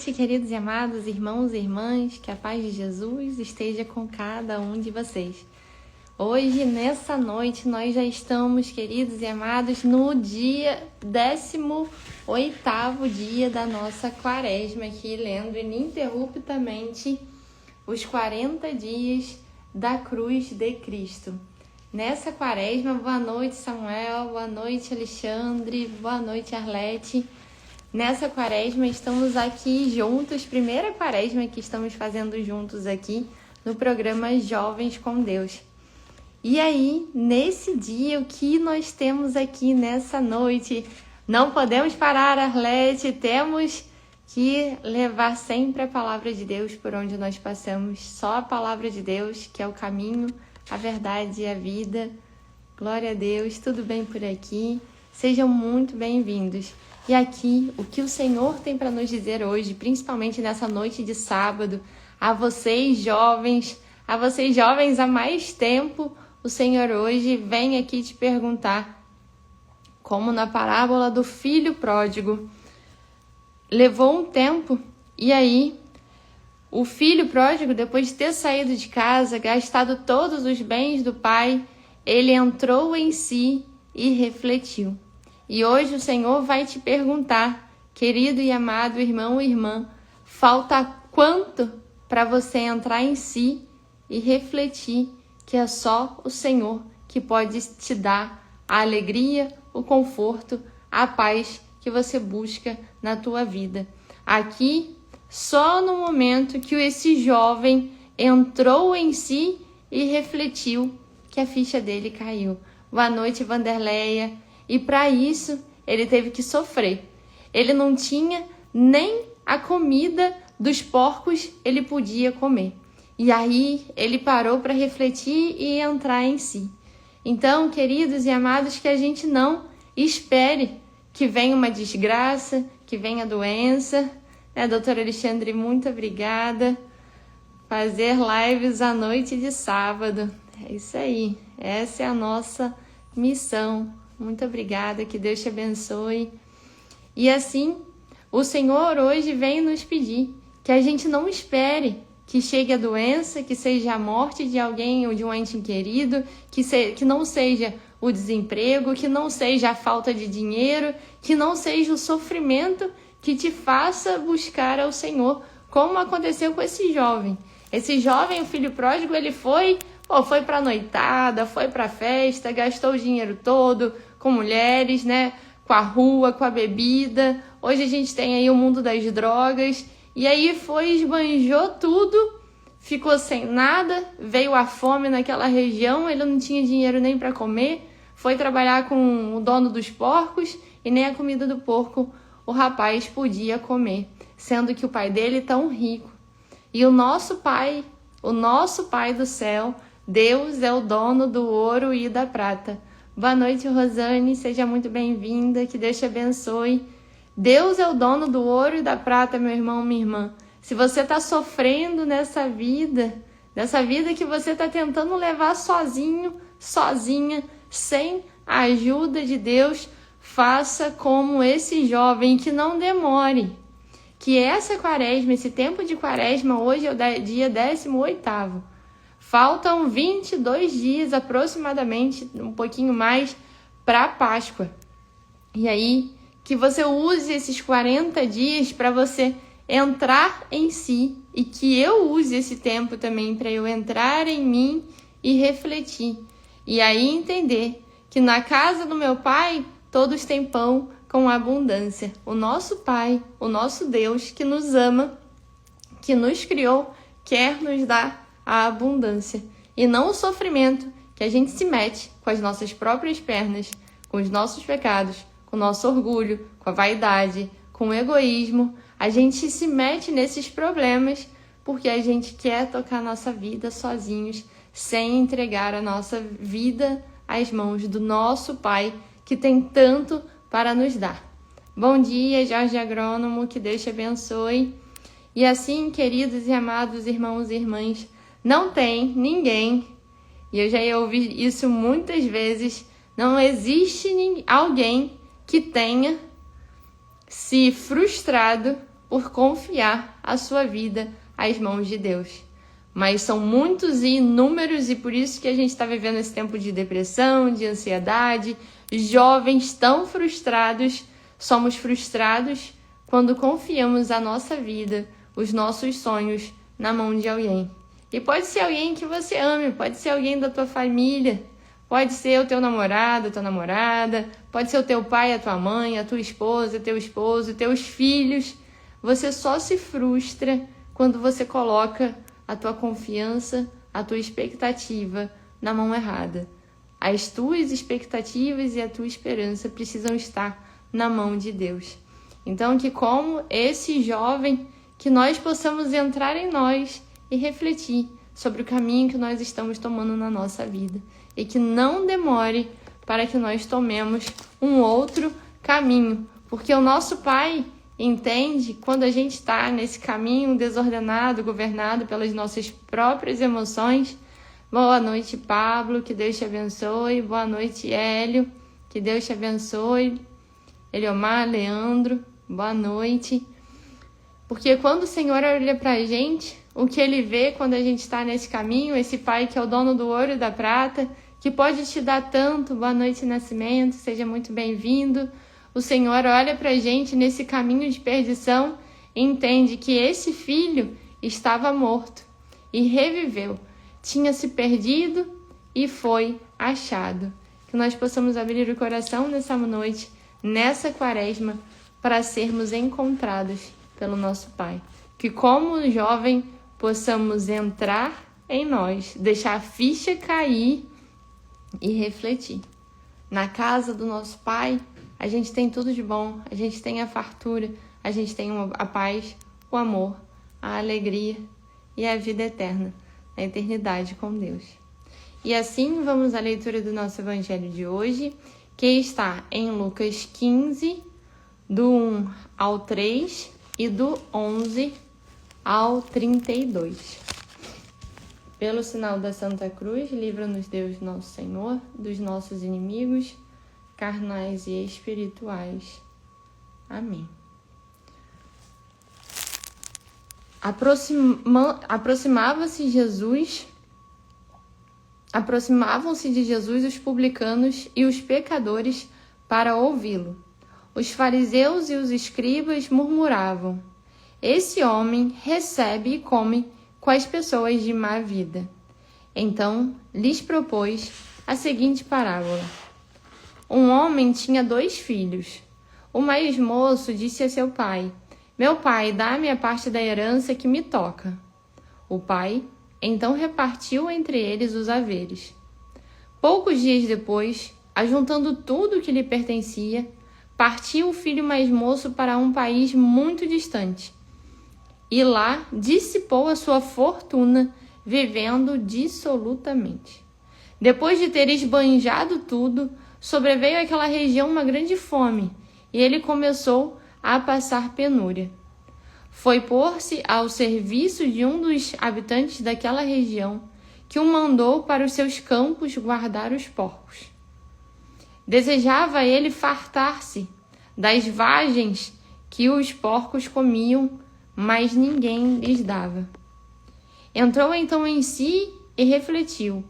noite, queridos e amados irmãos e irmãs, que a paz de Jesus esteja com cada um de vocês. Hoje, nessa noite, nós já estamos, queridos e amados, no dia 18º dia da nossa quaresma, aqui lendo ininterruptamente os 40 dias da cruz de Cristo. Nessa quaresma, boa noite Samuel, boa noite Alexandre, boa noite Arlete. Nessa quaresma estamos aqui juntos, primeira quaresma que estamos fazendo juntos aqui no programa Jovens com Deus. E aí, nesse dia, o que nós temos aqui nessa noite? Não podemos parar, Arlete, temos que levar sempre a palavra de Deus por onde nós passamos. Só a palavra de Deus, que é o caminho, a verdade e a vida. Glória a Deus, tudo bem por aqui? Sejam muito bem-vindos. E aqui, o que o Senhor tem para nos dizer hoje, principalmente nessa noite de sábado, a vocês jovens há mais tempo, o Senhor hoje vem aqui te perguntar, como na parábola do filho pródigo. Levou um tempo e aí o filho pródigo, depois de ter saído de casa, gastado todos os bens do pai, ele entrou em si e refletiu. E hoje o Senhor vai te perguntar, querido e amado irmão e irmã, falta quanto para você entrar em si e refletir que é só o Senhor que pode te dar a alegria, o conforto, a paz que você busca na tua vida. Aqui, só no momento que esse jovem entrou em si e refletiu que a ficha dele caiu. Boa noite, Vanderleia. E para isso, ele teve que sofrer. Ele não tinha nem a comida dos porcos, ele podia comer. E aí, ele parou para refletir e entrar em si. Então, queridos e amados, que a gente não espere que venha uma desgraça, que venha doença. Doutora Alexandre, muito obrigada. Fazer lives à noite de sábado. É isso aí. Essa é a nossa missão. Muito obrigada, que Deus te abençoe. E assim, o Senhor hoje vem nos pedir que a gente não espere que chegue a doença, que seja a morte de alguém ou de um ente querido, que não seja o desemprego, que não seja a falta de dinheiro, que não seja o sofrimento que te faça buscar ao Senhor, como aconteceu com esse jovem. Esse jovem, o filho pródigo, ele foi para a noitada, foi para a festa, gastou o dinheiro todo com mulheres, com a rua, com a bebida. Hoje a gente tem aí o mundo das drogas. E aí esbanjou tudo, ficou sem nada, veio a fome naquela região, ele não tinha dinheiro nem para comer, foi trabalhar com o dono dos porcos e nem a comida do porco o rapaz podia comer, sendo que o pai dele tão rico. E o nosso pai do céu, Deus é o dono do ouro e da prata. Boa noite, Rosane, seja muito bem-vinda, que Deus te abençoe. Deus é o dono do ouro e da prata, meu irmão, minha irmã. Se você está sofrendo nessa vida que você está tentando levar sozinho, sozinha, sem a ajuda de Deus, faça como esse jovem, que não demore. Que essa quaresma, esse tempo de quaresma, hoje é o dia 18º. Faltam 22 dias aproximadamente, um pouquinho mais, para a Páscoa. E aí, que você use esses 40 dias para você entrar em si e que eu use esse tempo também para eu entrar em mim e refletir. E aí entender que na casa do meu Pai todos têm pão com abundância. O nosso Pai, o nosso Deus que nos ama, que nos criou, quer nos dar a abundância e não o sofrimento que a gente se mete com as nossas próprias pernas, com os nossos pecados, com o nosso orgulho, com a vaidade, com o egoísmo. A gente se mete nesses problemas porque a gente quer tocar a nossa vida sozinhos, sem entregar a nossa vida às mãos do nosso Pai, que tem tanto para nos dar. Bom dia, Jorge Agrônomo, que Deus te abençoe. E assim, queridos e amados irmãos e irmãs, não tem ninguém, e eu já ouvi isso muitas vezes, não existe alguém que tenha se frustrado por confiar a sua vida às mãos de Deus. Mas são muitos e inúmeros, e por isso que a gente está vivendo esse tempo de depressão, de ansiedade, jovens tão frustrados. Somos frustrados quando confiamos a nossa vida, os nossos sonhos, na mão de alguém. E pode ser alguém que você ame, pode ser alguém da tua família, pode ser o teu namorado, a tua namorada, pode ser o teu pai, a tua mãe, a tua esposa, teu esposo, teus filhos. Você só se frustra quando você coloca a tua confiança, a tua expectativa na mão errada. As tuas expectativas e a tua esperança precisam estar na mão de Deus. Então, que como esse jovem, que nós possamos entrar em nós e refletir sobre o caminho que nós estamos tomando na nossa vida. E que não demore para que nós tomemos um outro caminho. Porque o nosso Pai entende quando a gente está nesse caminho desordenado, governado pelas nossas próprias emoções. Boa noite, Pablo, que Deus te abençoe. Boa noite, Hélio, que Deus te abençoe. Eliomar, Leandro, boa noite. Porque quando o Senhor olha para a gente, o que Ele vê quando a gente está nesse caminho, esse Pai que é o dono do ouro e da prata, que pode te dar tanto. Boa noite, Nascimento, seja muito bem-vindo. O Senhor olha para a gente nesse caminho de perdição e entende que esse filho estava morto e reviveu, tinha se perdido e foi achado. Que nós possamos abrir o coração nessa noite, nessa quaresma, para sermos encontrados pelo nosso Pai. Que como jovem possamos entrar em nós, deixar a ficha cair e refletir. Na casa do nosso Pai, a gente tem tudo de bom, a gente tem a fartura, a gente tem a paz, o amor, a alegria e a vida eterna, a eternidade com Deus. E assim vamos à leitura do nosso Evangelho de hoje, que está em Lucas 15, do 1 ao 3 e do 11 ao 32. Pelo sinal da Santa Cruz, livra-nos Deus nosso Senhor dos nossos inimigos, carnais e espirituais. Amém. Aproximavam-se de Jesus os publicanos e os pecadores para ouvi-lo. Os fariseus e os escribas murmuravam: esse homem recebe e come com as pessoas de má vida. Então lhes propôs a seguinte parábola. Um homem tinha 2 filhos. O mais moço disse a seu pai: meu pai, dá-me a parte da herança que me toca. O pai então repartiu entre eles os haveres. Poucos dias depois, ajuntando tudo o que lhe pertencia, partiu o filho mais moço para um país muito distante. E lá dissipou a sua fortuna, vivendo dissolutamente. Depois de ter esbanjado tudo, sobreveio àquela região uma grande fome, e ele começou a passar penúria. Foi pôr-se ao serviço de um dos habitantes daquela região, que o mandou para os seus campos guardar os porcos. Desejava ele fartar-se das vagens que os porcos comiam, mas ninguém lhes dava. Entrou então em si e refletiu: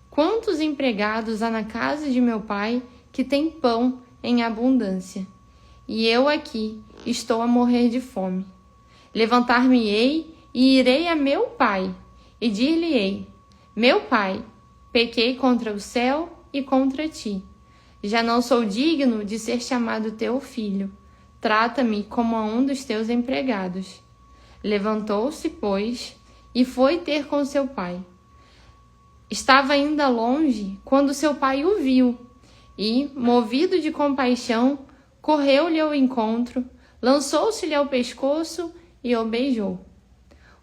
quantos empregados há na casa de meu pai que tem pão em abundância, e eu aqui estou a morrer de fome. Levantar-me-ei e irei a meu pai, e dir-lhe-ei: meu pai, pequei contra o céu e contra ti. Já não sou digno de ser chamado teu filho. Trata-me como a um dos teus empregados. Levantou-se, pois, e foi ter com seu pai. Estava ainda longe quando seu pai o viu, e, movido de compaixão, correu-lhe ao encontro, lançou-se-lhe ao pescoço e o beijou.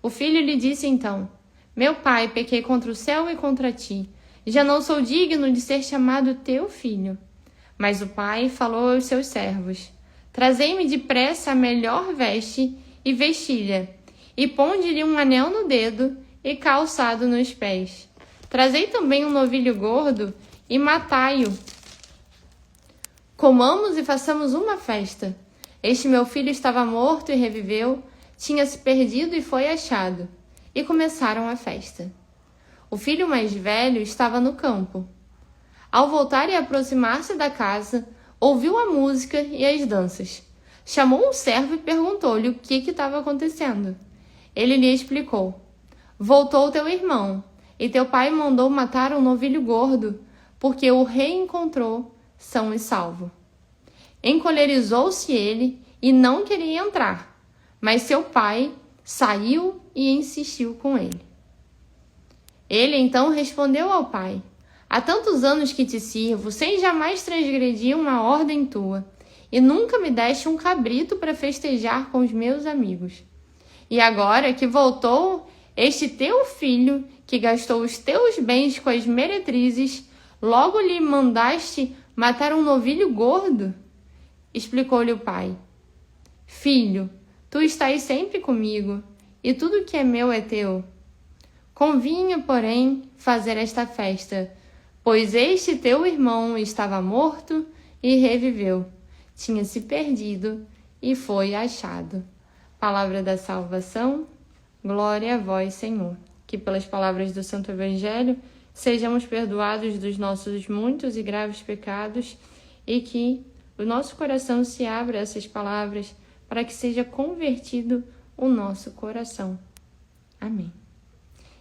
O filho lhe disse então: meu pai, pequei contra o céu e contra ti. Já não sou digno de ser chamado teu filho. Mas o pai falou aos seus servos: trazei-me depressa a melhor veste e vestilha, e ponde-lhe um anel no dedo e calçado nos pés. Trazei também um novilho gordo e matai-o. Comamos e façamos uma festa. Este meu filho estava morto e reviveu, tinha se perdido e foi achado. E começaram a festa. O filho mais velho estava no campo. Ao voltar e aproximar-se da casa, ouviu a música e as danças. Chamou um servo e perguntou-lhe o que estava acontecendo. Ele lhe explicou: voltou teu irmão, e teu pai mandou matar um novilho gordo, porque o reencontrou são e salvo. Encolerizou-se ele e não queria entrar, mas seu pai saiu e insistiu com ele. Ele então respondeu ao pai: há tantos anos que te sirvo, sem jamais transgredir uma ordem tua, e nunca me deste um cabrito para festejar com os meus amigos. E agora que voltou este teu filho, que gastou os teus bens com as meretrizes, logo lhe mandaste matar um novilho gordo? Explicou-lhe o pai: filho, tu estás sempre comigo, e tudo que é meu é teu. Convinha, porém, fazer esta festa, pois este teu irmão estava morto e reviveu, tinha se perdido e foi achado. Palavra da salvação, glória a vós, Senhor. Que pelas palavras do Santo Evangelho sejamos perdoados dos nossos muitos e graves pecados e que o nosso coração se abra a essas palavras para que seja convertido o nosso coração. Amém.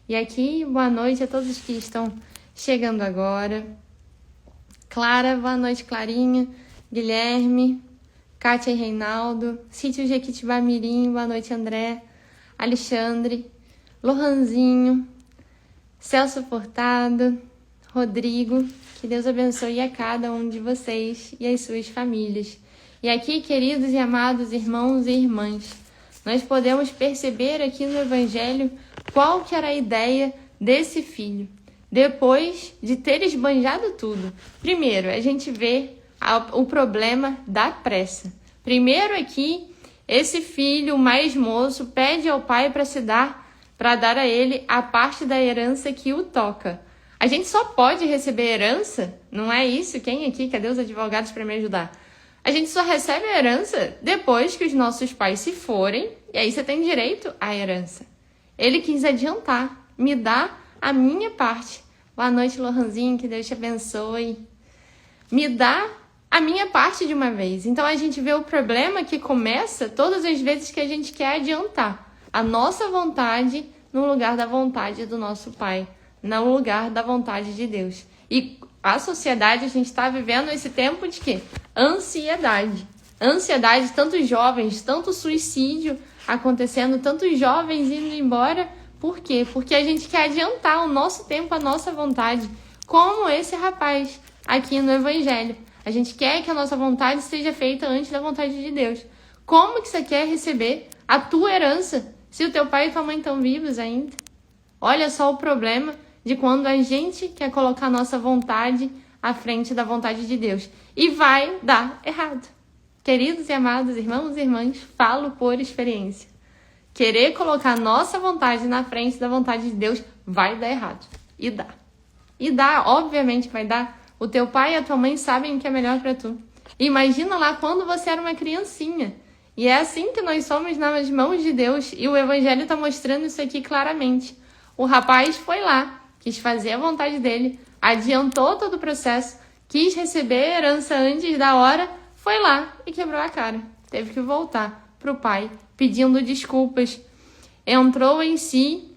E aqui, boa noite a todos que estão chegando agora. Clara, boa noite, Clarinha. Guilherme, Kátia e Reinaldo. Sítio Jequitibá Mirim, boa noite, André. Alexandre, Lohanzinho, Celso Furtado, Rodrigo. Que Deus abençoe a cada um de vocês e as suas famílias. E aqui, queridos e amados irmãos e irmãs, nós podemos perceber aqui no Evangelho qual que era a ideia desse filho. Depois de ter esbanjado tudo. Primeiro, a gente vê o problema da pressa. Primeiro aqui, esse filho mais moço pede ao pai para dar a ele a parte da herança que o toca. A gente só pode receber herança, não é isso? Quem aqui? Cadê os advogados para me ajudar? A gente só recebe a herança depois que os nossos pais se forem, e aí você tem direito à herança. Ele quis adiantar, me dá a minha parte. Boa noite, Lohanzinho, que Deus te abençoe. Me dá a minha parte de uma vez. Então a gente vê o problema que começa todas as vezes que a gente quer adiantar a nossa vontade no lugar da vontade do nosso Pai, no lugar da vontade de Deus. E a sociedade, a gente está vivendo esse tempo de quê? Ansiedade. Ansiedade, tantos jovens, tanto suicídio acontecendo, tantos jovens indo embora. Por quê? Porque a gente quer adiantar o nosso tempo, a nossa vontade, como esse rapaz aqui no Evangelho. A gente quer que a nossa vontade seja feita antes da vontade de Deus. Como que você quer receber a tua herança se o teu pai e tua mãe estão vivos ainda? Olha só o problema de quando a gente quer colocar a nossa vontade à frente da vontade de Deus. E vai dar errado. Queridos e amados irmãos e irmãs, falo por experiência. Querer colocar a nossa vontade na frente da vontade de Deus vai dar errado. E dá. E dá, obviamente vai dar. O teu pai e a tua mãe sabem o que é melhor para tu. Imagina lá quando você era uma criancinha. E é assim que nós somos nas mãos de Deus. E o Evangelho está mostrando isso aqui claramente. O rapaz foi lá, quis fazer a vontade dele, adiantou todo o processo, quis receber a herança antes da hora, foi lá e quebrou a cara. Teve que voltar para o pai, pedindo desculpas. Entrou em si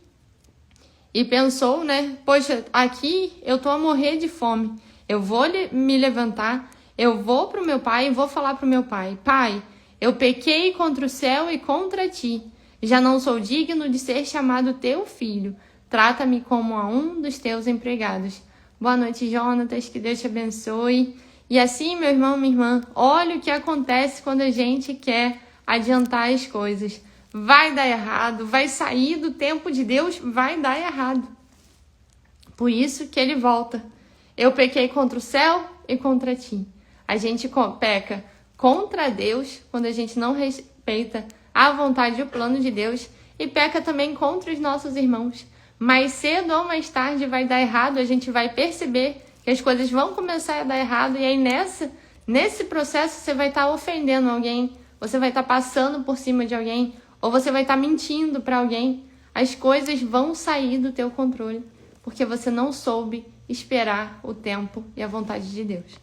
e pensou, né? Poxa, aqui eu tô a morrer de fome. Eu vou me levantar, eu vou pro meu pai e vou falar pro meu pai: pai, eu pequei contra o céu e contra ti. Já não sou digno de ser chamado teu filho. Trata-me como a um dos teus empregados. Boa noite, Jonatas, que Deus te abençoe. E assim, meu irmão, minha irmã, olha o que acontece quando a gente quer adiantar as coisas. Vai dar errado, vai sair do tempo de Deus, vai dar errado. Por isso que ele volta. Eu pequei contra o céu e contra ti. A gente peca contra Deus quando a gente não respeita a vontade e o plano de Deus, e peca também contra os nossos irmãos. Mais cedo ou mais tarde vai dar errado, a gente vai perceber que as coisas vão começar a dar errado, e aí nesse processo você vai estar ofendendo alguém, você vai estar passando por cima de alguém, ou você vai estar mentindo para alguém, as coisas vão sair do teu controle, porque você não soube esperar o tempo e a vontade de Deus.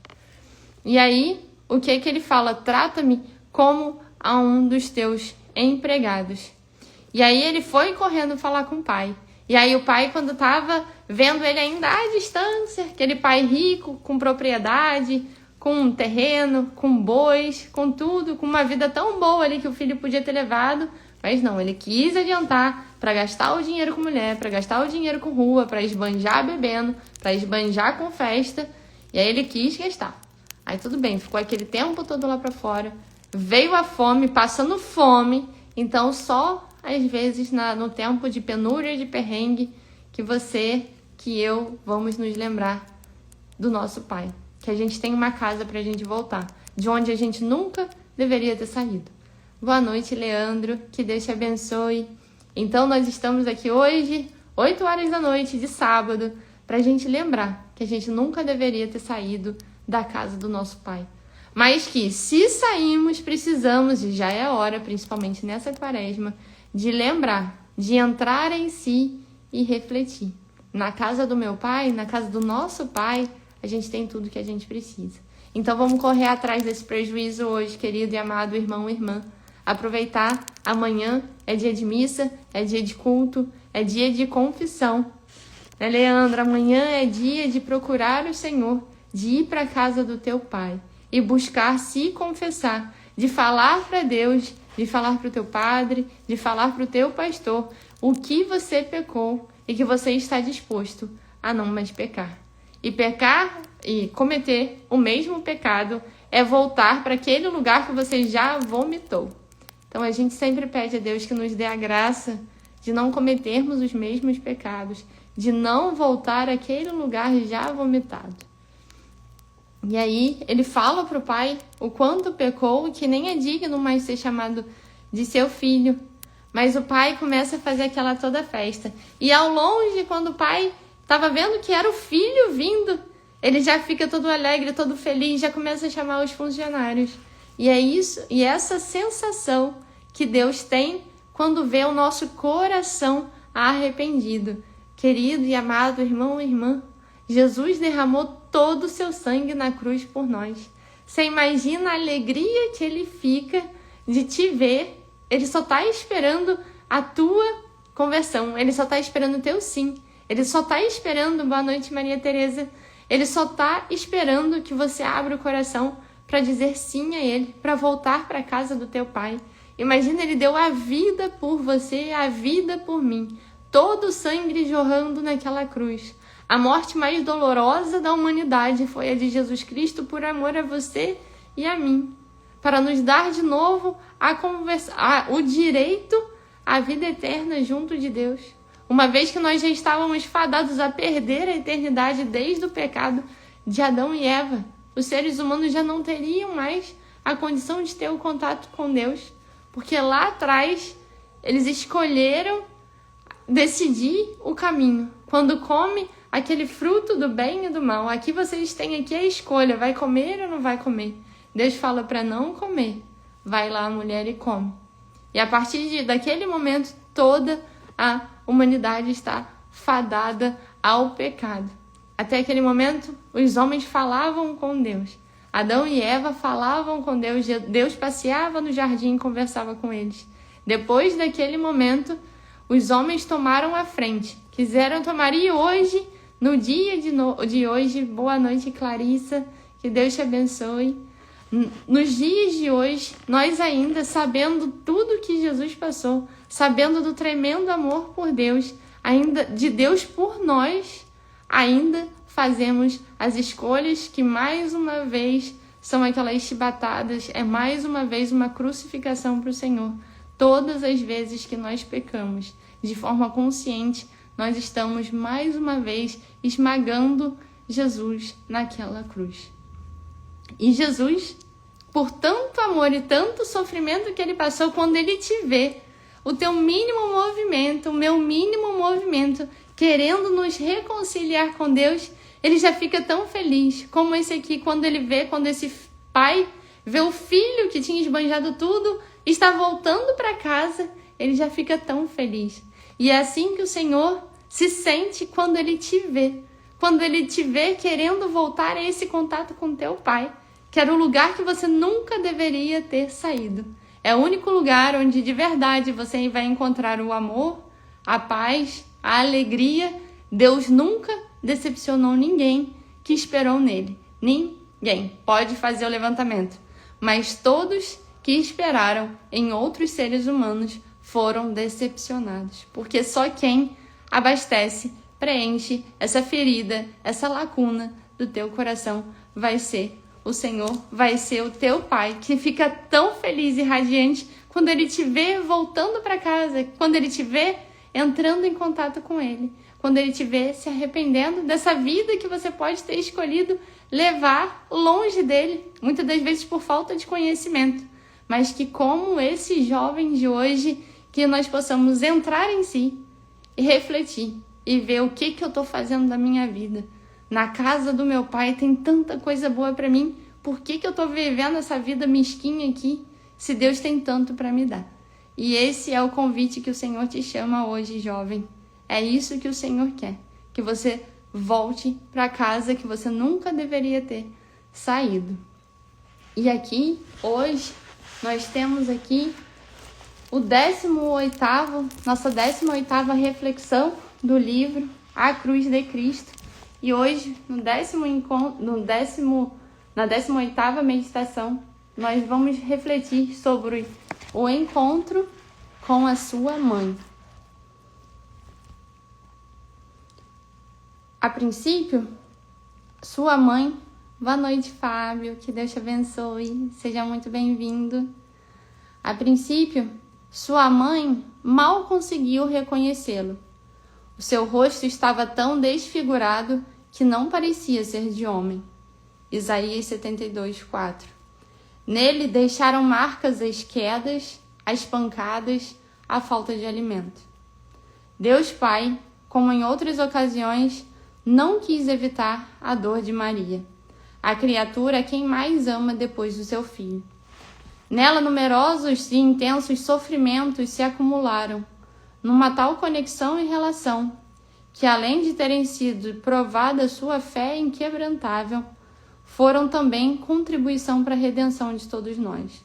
E aí, o que ele fala? Trata-me como a um dos teus empregados. E aí ele foi correndo falar com o pai. E aí o pai, quando estava vendo ele ainda à distância, aquele pai rico, com propriedade, com um terreno, com bois, com tudo, com uma vida tão boa ali que o filho podia ter levado, mas não, ele quis adiantar para gastar o dinheiro com mulher, para gastar o dinheiro com rua, para esbanjar bebendo, para esbanjar com festa, e aí ele quis gastar. Aí tudo bem, ficou aquele tempo todo lá para fora, veio a fome, passando fome, então só às vezes no tempo de penúria, de perrengue, que você, que eu, vamos nos lembrar do nosso Pai. Que a gente tem uma casa pra gente voltar, de onde a gente nunca deveria ter saído. Boa noite, Leandro, que Deus te abençoe. Então nós estamos aqui hoje, 8 horas da noite de sábado, pra gente lembrar que a gente nunca deveria ter saído da casa do nosso Pai. Mas que se saímos, precisamos, e já é a hora, principalmente nessa quaresma, de lembrar, de entrar em si e refletir. Na casa do meu Pai, na casa do nosso Pai, a gente tem tudo que a gente precisa. Então vamos correr atrás desse prejuízo hoje, querido e amado irmão e irmã. Aproveitar, amanhã é dia de missa, é dia de culto, é dia de confissão. Né, Leandro? Amanhã é dia de procurar o Senhor, de ir para a casa do teu Pai e buscar se confessar, de falar para Deus, de falar para o teu padre, de falar para o teu pastor o que você pecou e que você está disposto a não mais pecar. E pecar e cometer o mesmo pecado é voltar para aquele lugar que você já vomitou. Então a gente sempre pede a Deus que nos dê a graça de não cometermos os mesmos pecados, de não voltar àquele lugar já vomitado. E aí ele fala para o pai o quanto pecou e que nem é digno mais ser chamado de seu filho. Mas o pai começa a fazer aquela toda festa. E ao longe, quando o pai estava vendo que era o filho vindo, ele já fica todo alegre, todo feliz, já começa a chamar os funcionários. E é isso, e essa sensação que Deus tem quando vê o nosso coração arrependido. Querido e amado irmão e irmã, Jesus derramou todo o seu sangue na cruz por nós. Você imagina a alegria que ele fica de te ver. Ele só está esperando a tua conversão. Ele só está esperando o teu sim. Ele só está esperando, boa noite Maria Tereza, ele só está esperando que você abra o coração para dizer sim a ele, para voltar para a casa do teu pai. Imagina, ele deu a vida por você, a vida por mim. Todo o sangue jorrando naquela cruz. A morte mais dolorosa da humanidade foi a de Jesus Cristo por amor a você e a mim. Para nos dar de novo o direito à vida eterna junto de Deus. Uma vez que nós já estávamos fadados a perder a eternidade desde o pecado de Adão e Eva, os seres humanos já não teriam mais a condição de ter o contato com Deus, porque lá atrás eles escolheram decidir o caminho. Quando come aquele fruto do bem e do mal, aqui vocês têm aqui a escolha, vai comer ou não vai comer? Deus fala para não comer, vai lá a mulher e come. E a partir daquele momento, toda a humanidade está fadada ao pecado. Até aquele momento, os homens falavam com Deus. Adão e Eva falavam com Deus. Deus passeava no jardim e conversava com eles. Depois daquele momento, os homens tomaram a frente. Quiseram tomar. E hoje, no dia de hoje, boa noite, Clarissa, que Deus te abençoe. Nos dias de hoje, nós ainda, sabendo tudo que Jesus passou, sabendo do tremendo amor por Deus, ainda de Deus por nós, ainda fazemos as escolhas que mais uma vez são aquelas chibatadas, é mais uma vez uma crucificação para o Senhor. Todas as vezes que nós pecamos de forma consciente, nós estamos mais uma vez esmagando Jesus naquela cruz. E Jesus, por tanto amor e tanto sofrimento que ele passou, quando ele te vê, o teu mínimo movimento, o meu mínimo movimento, querendo nos reconciliar com Deus, ele já fica tão feliz, como esse aqui, quando esse pai vê o filho que tinha esbanjado tudo, está voltando para casa, ele já fica tão feliz. E é assim que o Senhor se sente quando ele te vê. Quando ele te vê querendo voltar a esse contato com teu Pai, que era o lugar que você nunca deveria ter saído. É o único lugar onde de verdade você vai encontrar o amor, a paz, a alegria. Deus nunca decepcionou ninguém que esperou nele. Ninguém pode fazer o levantamento. Mas todos que esperaram em outros seres humanos foram decepcionados. Porque só quem abastece, preenche essa ferida, essa lacuna do teu coração vai ser o Senhor, vai ser o teu Pai, que fica tão feliz e radiante quando ele te vê voltando para casa, quando ele te vê entrando em contato com ele, quando ele te vê se arrependendo dessa vida que você pode ter escolhido levar longe dele, muitas das vezes por falta de conhecimento, mas que como esse jovem de hoje, que nós possamos entrar em si e refletir e ver o que eu estou fazendo da minha vida. Na casa do meu Pai tem tanta coisa boa para mim, por que eu estou vivendo essa vida mesquinha aqui, se Deus tem tanto para me dar? E esse é o convite que o Senhor te chama hoje, jovem. É isso que o Senhor quer, que você volte para casa que você nunca deveria ter saído. E aqui, hoje, nós temos aqui nossa 18ª reflexão do livro A Cruz de Cristo. E hoje, na 18ª meditação, nós vamos refletir sobre o encontro com a sua mãe. A princípio, sua mãe... Boa noite, Fábio, que Deus te abençoe, seja muito bem-vindo. A princípio, sua mãe mal conseguiu reconhecê-lo. O seu rosto estava tão desfigurado que não parecia ser de homem. Isaías 72:4. Nele deixaram marcas as quedas, as pancadas, a falta de alimento. Deus Pai, como em outras ocasiões, não quis evitar a dor de Maria, a criatura a quem mais ama depois do seu filho. Nela, numerosos e intensos sofrimentos se acumularam, numa tal conexão e relação, que além de terem sido provada sua fé inquebrantável, foram também contribuição para a redenção de todos nós.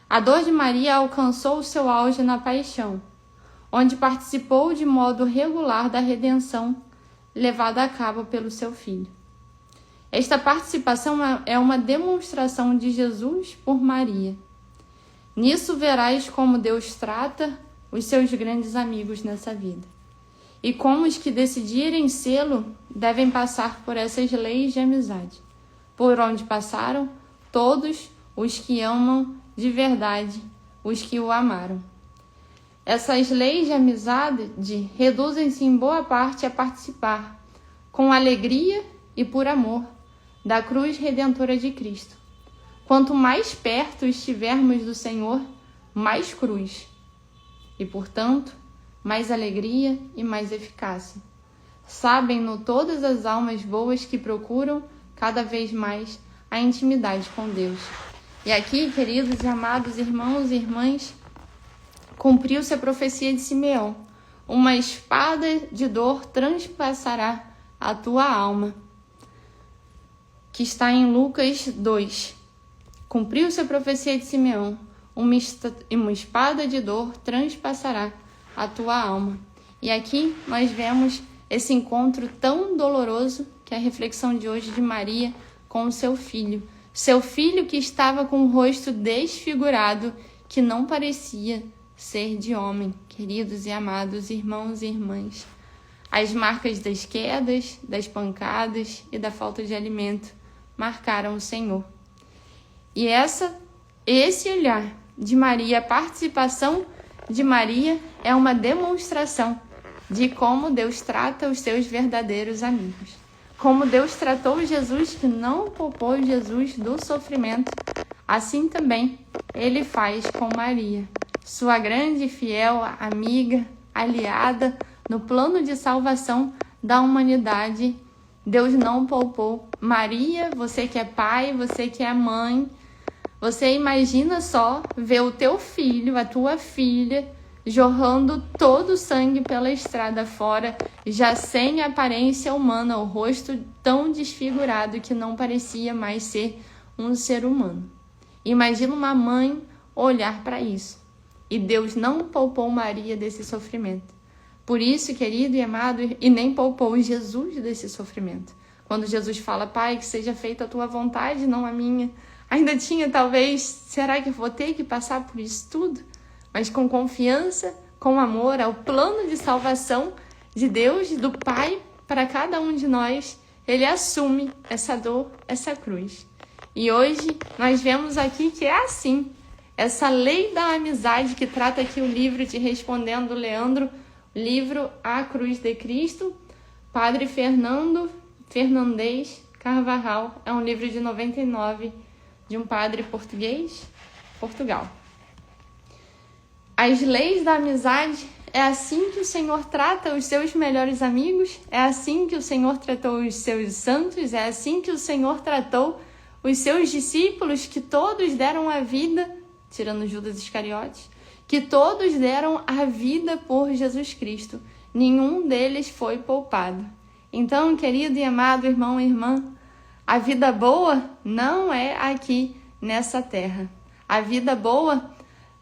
A dor de Maria alcançou o seu auge na paixão, onde participou de modo regular da redenção levada a cabo pelo seu filho. Esta participação é uma demonstração de Jesus por Maria. Nisso verás como Deus trata os seus grandes amigos nessa vida. E como os que decidirem sê-lo devem passar por essas leis de amizade, por onde passaram todos os que amam de verdade, os que o amaram. Essas leis de amizade reduzem-se em boa parte a participar, com alegria e por amor, da cruz redentora de Cristo. Quanto mais perto estivermos do Senhor, mais cruz, e, portanto, mais alegria e mais eficácia. Sabem-no todas as almas boas que procuram cada vez mais a intimidade com Deus. E aqui, queridos e amados irmãos e irmãs, cumpriu-se a profecia de Simeão. Uma espada de dor transpassará a tua alma, que está em Lucas 2. Cumpriu-se a profecia de Simeão. Uma espada de dor transpassará a tua alma. E aqui nós vemos esse encontro tão doloroso que é a reflexão de hoje de Maria com o seu filho. Seu filho que estava com o rosto desfigurado, que não parecia ser de homem. Queridos e amados irmãos e irmãs, as marcas das quedas, das pancadas e da falta de alimento marcaram o Senhor. E esse olhar de Maria, a participação de Maria, é uma demonstração de como Deus trata os seus verdadeiros amigos. Como Deus tratou Jesus, que não poupou Jesus do sofrimento, assim também Ele faz com Maria, sua grande e fiel amiga, aliada no plano de salvação da humanidade. Deus não poupou. Maria, você que é pai, você que é mãe, você imagina só ver o teu filho, a tua filha, jorrando todo o sangue pela estrada fora, já sem aparência humana, o rosto tão desfigurado que não parecia mais ser um ser humano. Imagina uma mãe olhar para isso. E Deus não poupou Maria desse sofrimento. Por isso, querido e amado, e nem poupou Jesus desse sofrimento. Quando Jesus fala, Pai, que seja feita a tua vontade, não a minha. Ainda tinha, talvez, será que eu vou ter que passar por isso tudo? Mas com confiança, com amor, ao plano de salvação de Deus, do Pai, para cada um de nós, Ele assume essa dor, essa cruz. E hoje nós vemos aqui que é assim. Essa lei da amizade que trata aqui o livro de Respondendo Leandro, livro A Cruz de Cristo, Padre Fernandes Carvajal, é um livro de 99, de um padre português, Portugal. As leis da amizade, é assim que o Senhor trata os seus melhores amigos, é assim que o Senhor tratou os seus santos, é assim que o Senhor tratou os seus discípulos, que todos deram a vida, tirando Judas Iscariotes, que todos deram a vida por Jesus Cristo. Nenhum deles foi poupado. Então, querido e amado irmão e irmã, a vida boa não é aqui nessa terra. A vida boa,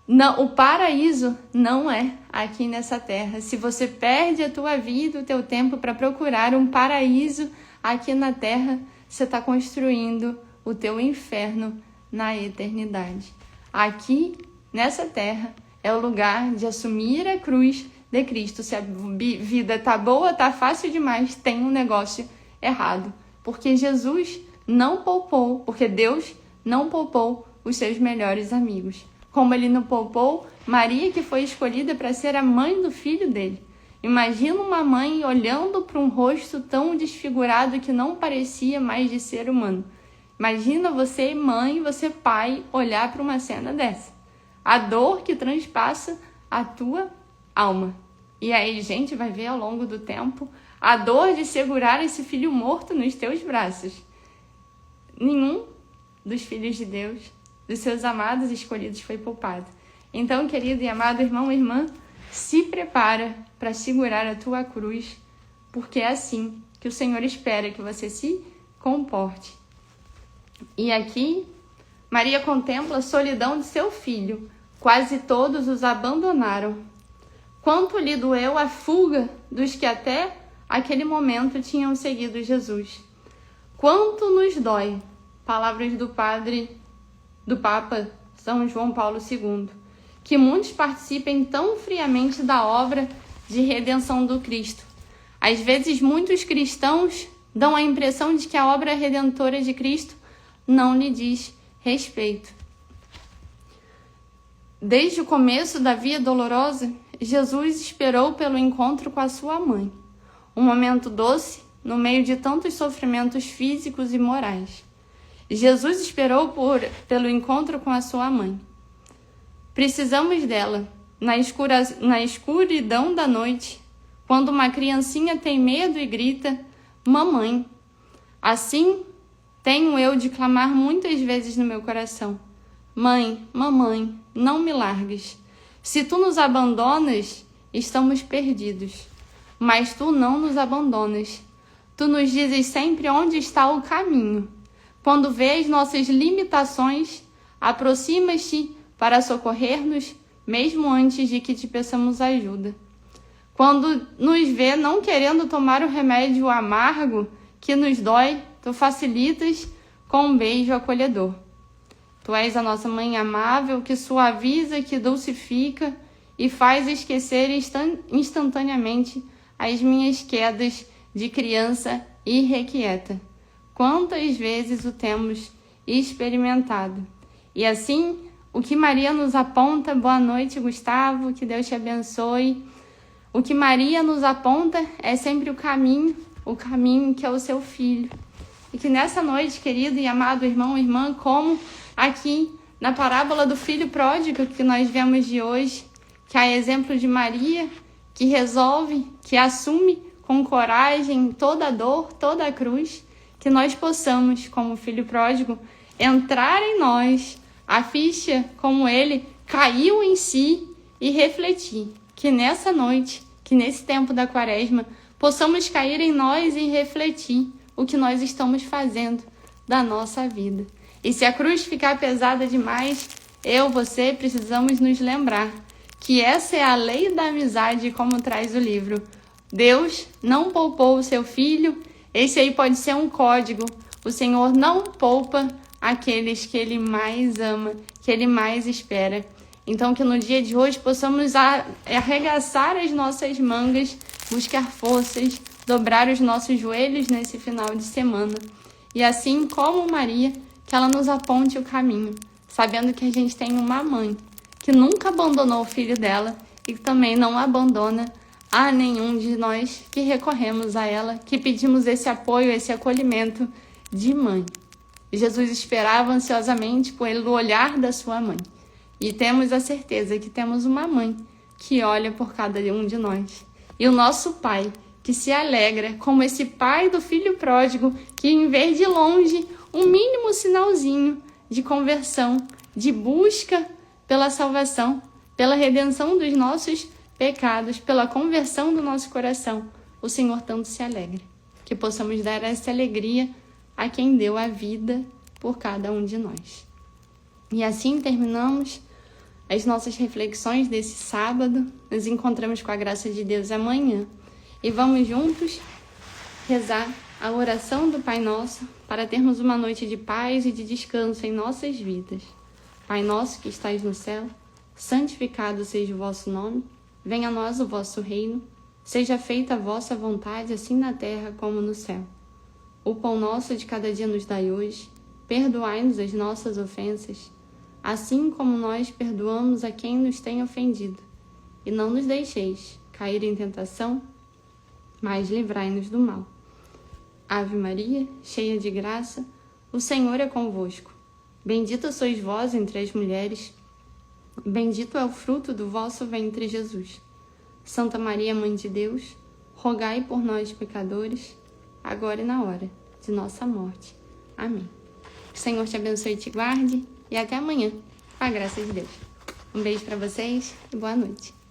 não, o paraíso não é aqui nessa terra. Se você perde a tua vida, o teu tempo para procurar um paraíso aqui na terra, você está construindo o teu inferno na eternidade. Aqui, nessa terra, é o lugar de assumir a cruz de Cristo. Se a vida tá boa, tá fácil demais, tem um negócio errado. Porque Jesus não poupou, porque Deus não poupou os seus melhores amigos. Como Ele não poupou Maria, que foi escolhida para ser a mãe do filho dele. Imagina uma mãe olhando para um rosto tão desfigurado que não parecia mais de ser humano. Imagina você, mãe, você, pai, olhar para uma cena dessa. A dor que transpassa a tua alma. E aí, gente, vai ver ao longo do tempo a dor de segurar esse filho morto nos teus braços. Nenhum dos filhos de Deus, dos seus amados escolhidos, foi poupado. Então, querido e amado irmão e irmã, se prepara para segurar a tua cruz, porque é assim que o Senhor espera que você se comporte. E aqui, Maria contempla a solidão de seu filho. Quase todos os abandonaram. Quanto lhe doeu a fuga dos que até aquele momento tinham seguido Jesus. Quanto nos dói, palavras do Papa São João Paulo II, que muitos participem tão friamente da obra de redenção do Cristo. Às vezes, muitos cristãos dão a impressão de que a obra redentora de Cristo não lhe diz respeito. Desde o começo da via dolorosa, Jesus esperou pelo encontro com a sua mãe. Um momento doce no meio de tantos sofrimentos físicos e morais. Jesus esperou pelo encontro com a sua mãe. Precisamos dela, na escuridão da noite, quando uma criancinha tem medo e grita, mamãe. Assim, tenho eu de clamar muitas vezes no meu coração. Mãe, mamãe, não me largues. Se tu nos abandonas, estamos perdidos. Mas tu não nos abandonas. Tu nos dizes sempre onde está o caminho. Quando vês nossas limitações, aproximas-te para socorrer-nos, mesmo antes de que te peçamos ajuda. Quando nos vê não querendo tomar o remédio amargo que nos dói, tu facilitas com um beijo acolhedor. Tu és a nossa mãe amável, que suaviza, que dulcifica e faz esquecer instantaneamente as minhas quedas de criança irrequieta. Quantas vezes o temos experimentado. E assim, o que Maria nos aponta, boa noite, Gustavo, que Deus te abençoe. O que Maria nos aponta é sempre o caminho que é o seu filho. E que nessa noite, querido e amado irmão e irmã, como aqui na parábola do filho pródigo que nós vemos de hoje, que é exemplo de Maria, que resolve, que assume com coragem toda a dor, toda a cruz, que nós possamos, como filho pródigo, entrar em nós, a ficha como ele caiu em si e refletir. Que nessa noite, que nesse tempo da quaresma, possamos cair em nós e refletir o que nós estamos fazendo da nossa vida. E se a cruz ficar pesada demais, você precisamos nos lembrar que essa é a lei da amizade, como traz o livro. Deus não poupou o seu filho, esse aí pode ser um código. O Senhor não poupa aqueles que Ele mais ama, que Ele mais espera. Então, que no dia de hoje possamos arregaçar as nossas mangas, buscar forças, dobrar os nossos joelhos nesse final de semana. E assim como Maria, que ela nos aponte o caminho, sabendo que a gente tem uma mãe que nunca abandonou o filho dela e que também não abandona a nenhum de nós que recorremos a ela, que pedimos esse apoio, esse acolhimento de mãe. Jesus esperava ansiosamente pelo olhar da sua mãe. E temos a certeza que temos uma mãe que olha por cada um de nós. E o nosso Pai, que se alegra como esse pai do filho pródigo, que em vez de longe, um mínimo sinalzinho de conversão, de busca pela salvação, pela redenção dos nossos pecados, pela conversão do nosso coração, o Senhor tanto se alegra. Que possamos dar essa alegria a quem deu a vida por cada um de nós. E assim terminamos as nossas reflexões desse sábado. Nos encontramos com a graça de Deus amanhã. E vamos juntos rezar a oração do Pai Nosso para termos uma noite de paz e de descanso em nossas vidas. Pai nosso que estais no céu, santificado seja o vosso nome. Venha a nós o vosso reino. Seja feita a vossa vontade, assim na terra como no céu. O pão nosso de cada dia nos dai hoje. Perdoai-nos as nossas ofensas, assim como nós perdoamos a quem nos tem ofendido. E não nos deixeis cair em tentação, mas livrai-nos do mal. Ave Maria, cheia de graça, o Senhor é convosco. Bendita sois vós entre as mulheres, bendito é o fruto do vosso ventre, Jesus. Santa Maria, Mãe de Deus, rogai por nós, pecadores, agora e na hora de nossa morte. Amém. Que o Senhor te abençoe e te guarde, e até amanhã, com a graça de Deus. Um beijo para vocês e boa noite.